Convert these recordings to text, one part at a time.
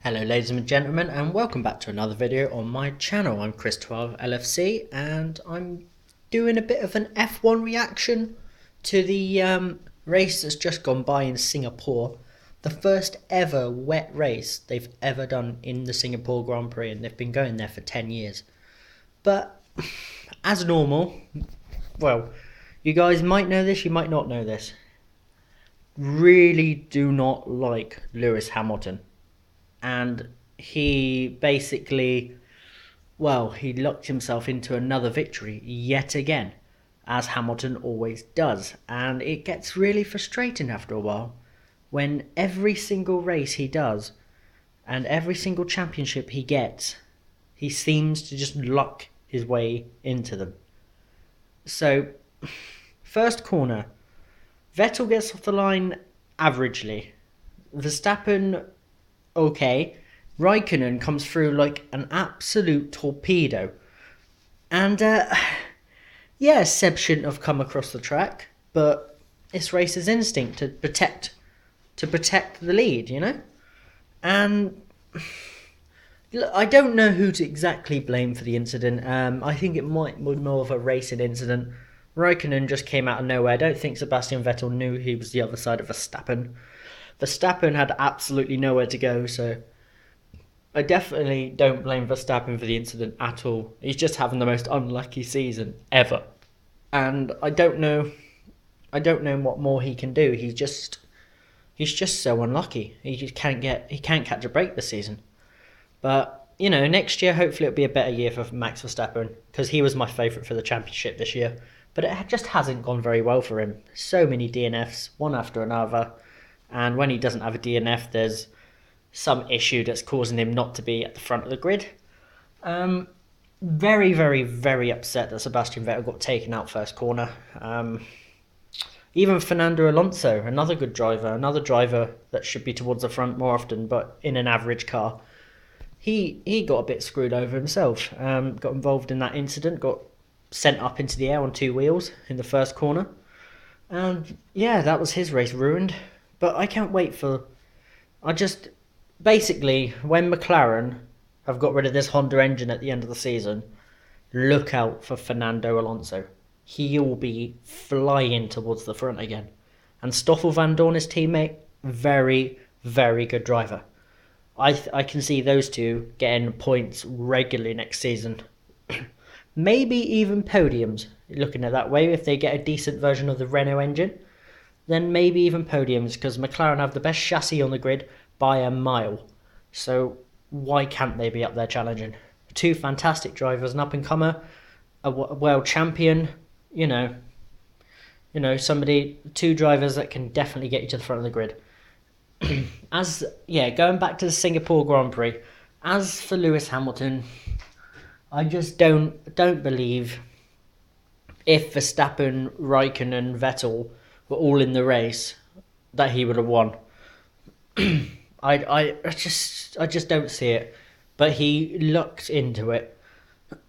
Hello ladies and gentlemen, and welcome back to another video on my channel. I'm Chris12LFC and I'm doing a bit of an F1 reaction to the race that's just gone by in Singapore. The first ever wet race they've ever done in the Singapore Grand Prix, and they've been going there for 10 years. But as normal, well, you guys might know this, you might not know this. Really do not like Lewis Hamilton. And he basically, well, he locked himself into another victory yet again, as Hamilton always does. And it gets really frustrating after a while when every single race he does and every single championship he gets, he seems to just luck his way into them. So, first corner, Vettel gets off the line averagely. Verstappen, okay. Raikkonen comes through like an absolute torpedo. And, yeah, Seb shouldn't have come across the track, but it's racer's instinct to protect the lead, you know? And look, I don't know who to exactly blame for the incident. I think it might be more of a racing incident. Raikkonen just came out of nowhere. I don't think Sebastian Vettel knew he was the other side of Verstappen. Verstappen had absolutely nowhere to go, so I definitely don't blame Verstappen for the incident at all. He's just having the most unlucky season ever. And I don't know what more he can do. He's just so unlucky. He can't catch a break this season. But, you know, next year hopefully it'll be a better year for Max Verstappen, because he was my favourite for the championship this year. But it just hasn't gone very well for him. So many DNFs, one after another. And when he doesn't have a DNF, there's some issue that's causing him not to be at the front of the grid. Very, very, very upset that Sebastian Vettel got taken out first corner. Even Fernando Alonso, another good driver, another driver that should be towards the front more often, but in an average car, he got a bit screwed over himself. Got involved in that incident, got sent up into the air on two wheels in the first corner. And yeah, that was his race ruined. But I can't wait for... Basically, when McLaren have got rid of this Honda engine at the end of the season, look out for Fernando Alonso. He'll be flying towards the front again. And Stoffel Van Dorn, his teammate, very, very good driver. I can see those two getting points regularly next season. Maybe even podiums, looking at that way, if they get a decent version of the Renault engine. Then maybe even podiums, because McLaren have the best chassis on the grid by a mile. So why can't they be up there challenging? Two fantastic drivers, an up-and-comer, a world champion, you know, two drivers that can definitely get you to the front of the grid. Going back to the Singapore Grand Prix, as for Lewis Hamilton, I just don't believe if Verstappen, Raikkonen, Vettel were all in the race that he would have won. I just don't see it. But he looked into it.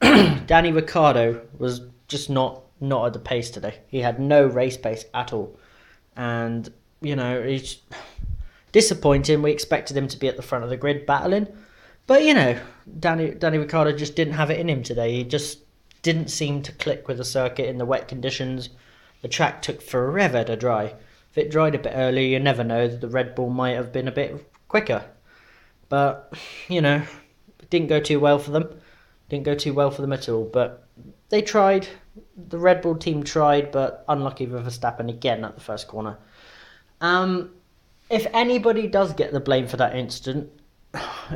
Danny Ricciardo was just not at the pace today. He had no race pace at all. And, you know, it's disappointing. We expected him to be at the front of the grid battling. But, you know, Danny Ricciardo just didn't have it in him today. He just didn't seem to click with the circuit in the wet conditions. The track took forever to dry. If it dried a bit earlier, you never know, the Red Bull might have been a bit quicker. But, you know, it didn't go too well for them. Didn't go too well for them at all. But they tried. The Red Bull team tried, but unlucky with Verstappen again at the first corner. If anybody does get the blame for that incident,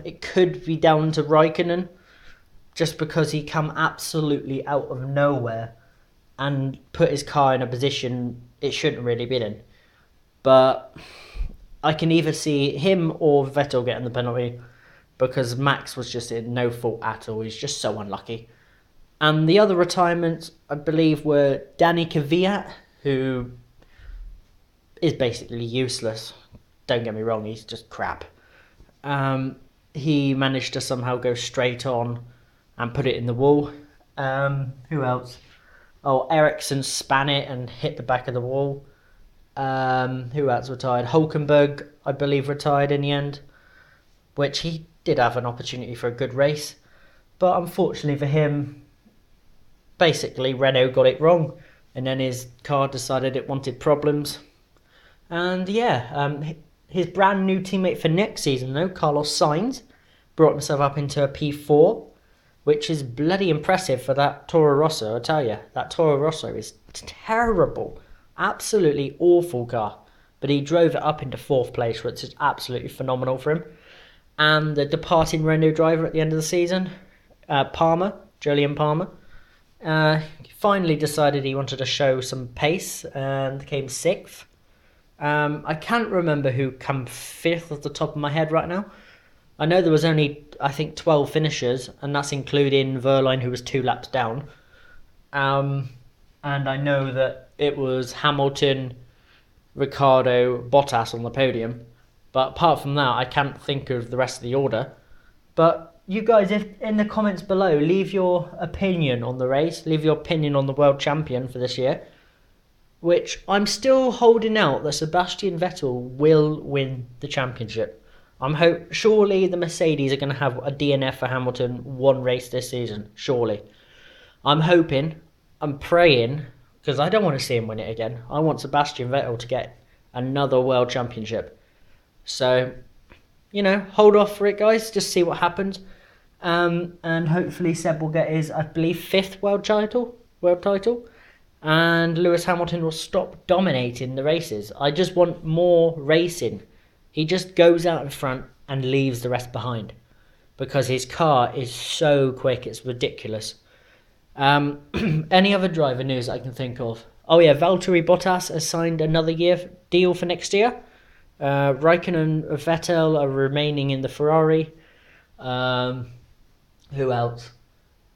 it could be down to Raikkonen, just because he come absolutely out of nowhere and put his car in a position it shouldn't really be in. But I can either see him or Vettel getting the penalty, because Max was just in no fault at all. He's just so unlucky. And the other retirements, I believe, were Danny Kvyat, who is basically useless. Don't get me wrong, he's just crap. He managed to somehow go straight on and put it in the wall. Who else? Oh, Ericsson span it and hit the back of the wall. Who else retired? Hulkenberg, I believe, retired in the end. Which he did have an opportunity for a good race, but unfortunately for him, basically Renault got it wrong, and then his car decided it wanted problems. And yeah, his brand new teammate for next season, though, Carlos Sainz, brought himself up into a P4, which is bloody impressive for that Toro Rosso, I tell you. That Toro Rosso is terrible. Absolutely awful car. But he drove it up into 4th place, which is absolutely phenomenal for him. And the departing Renault driver at the end of the season, Jolyon Palmer, finally decided he wanted to show some pace and came 6th. I can't remember who came 5th off the top of my head right now. I know there was only, I think, 12 finishers, and that's including Verline, who was 2 laps down. And I know that it was Hamilton, Ricciardo, Bottas on the podium. But apart from that, I can't think of the rest of the order. But you guys, if in the comments below, leave your opinion on the race. Leave your opinion on the world champion for this year. Which I'm still holding out that Sebastian Vettel will win the championship. Surely the Mercedes are going to have a DNF for Hamilton one race this season. Surely. I'm hoping, I'm praying, because I don't want to see him win it again. I want Sebastian Vettel to get another world championship. So, hold off for it, guys. Just see what happens. And hopefully Seb will get his, I believe, 5th world title. And Lewis Hamilton will stop dominating the races. I just want more racing. He just goes out in front and leaves the rest behind. Because his car is so quick, it's ridiculous. Any other driver news I can think of? Oh yeah, Valtteri Bottas has signed another year deal for next year. Raikkonen and Vettel are remaining in the Ferrari. Who else?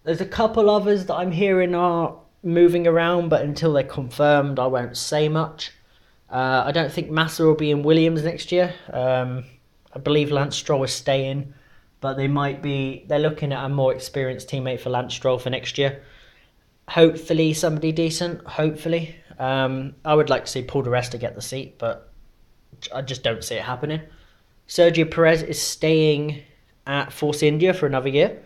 There's a couple others that I'm hearing are moving around, but until they're confirmed, I won't say much. I don't think Massa will be in Williams next year. I believe Lance Stroll is staying, but they're looking at a more experienced teammate for Lance Stroll for next year. Hopefully somebody decent, hopefully. I would like to see Paul di Resta get the seat, but I just don't see it happening. Sergio Perez is staying at Force India for another year.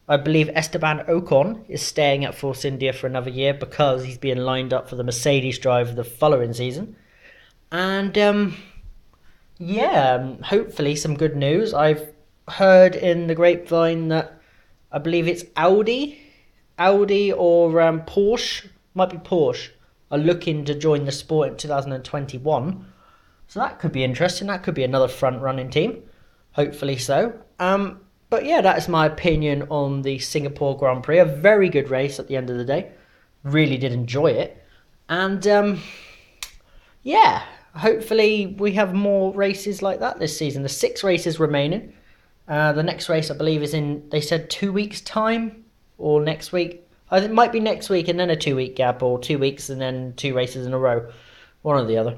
I believe Esteban Ocon is staying at Force India for another year because he's being lined up for the Mercedes drive the following season. And hopefully some good news. I've heard in the grapevine that I believe it's Audi or Porsche, might be Porsche, are looking to join the sport in 2021. So that could be interesting. That could be another front-running team. Hopefully so. But yeah, that is my opinion on the Singapore Grand Prix. A very good race at the end of the day. Really did enjoy it. And hopefully we have more races like that this season. There's 6 races remaining. The next race, I believe, is in, they said 2 weeks' time, or next week. It might be next week and then a 2-week gap, or 2 weeks and then 2 races in a row. One or the other.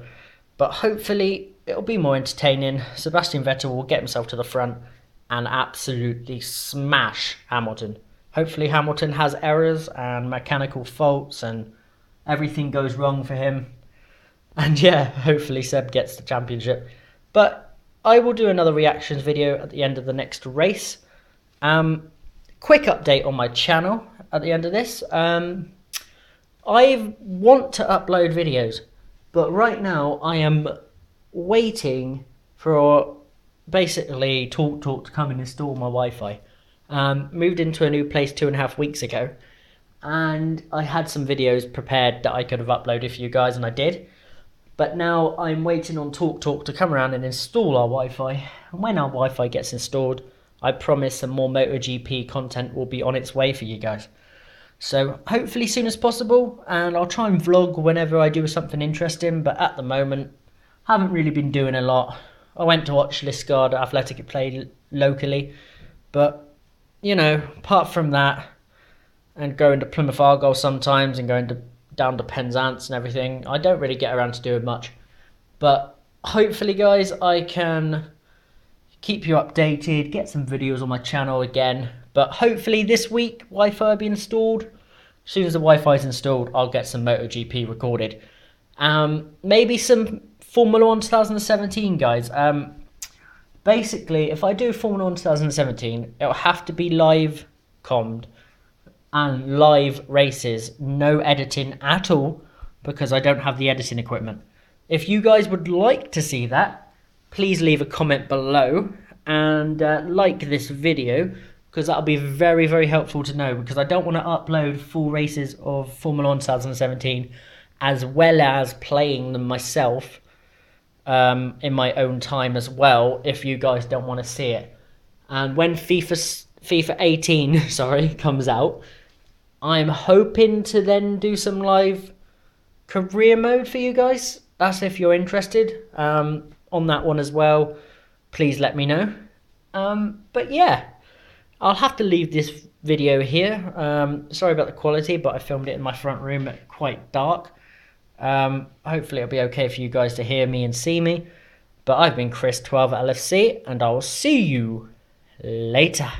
But hopefully it'll be more entertaining. Sebastian Vettel will get himself to the front and absolutely smash Hamilton. Hopefully Hamilton has errors and mechanical faults and everything goes wrong for him. And yeah, hopefully Seb gets the championship. But I will do another reactions video at the end of the next race. Quick update on my channel at the end of this. I want to upload videos, but right now I am waiting for basically TalkTalk to come and install my Wi-Fi. Moved into a new place 2.5 weeks ago, and I had some videos prepared that I could have uploaded for you guys, and I did. But now I'm waiting on TalkTalk to come around and install our Wi-Fi. And when our Wi-Fi gets installed, I promise some more MotoGP content will be on its way for you guys. So hopefully soon as possible, and I'll try and vlog whenever I do something interesting, but at the moment, haven't really been doing a lot. I went to watch Liscard Athletic play locally, but, apart from that, and going to Plymouth Argyle sometimes, and going down to Penzance and everything, I don't really get around to doing much. But hopefully, guys, I can keep you updated, get some videos on my channel again. But hopefully this week, Wi-Fi will be installed. As soon as the Wi-Fi is installed, I'll get some MotoGP recorded. Maybe some Formula 1 2017, guys. Basically, if I do Formula 1 2017, it'll have to be live commed and live races, no editing at all, because I don't have the editing equipment. If you guys would like to see that, please leave a comment below and like this video, because that'll be very, very helpful to know, because I don't want to upload full races of Formula 1 2017 as well as playing them myself in my own time as well, if you guys don't want to see it. And when FIFA 18 comes out, I'm hoping to then do some live career mode for you guys. That's if you're interested on that one as well. Please let me know. But yeah, I'll have to leave this video here. Sorry about the quality, but I filmed it in my front room at quite dark. Hopefully it'll be okay for you guys to hear me and see me. But I've been Chris12 LFC, and I will see you later.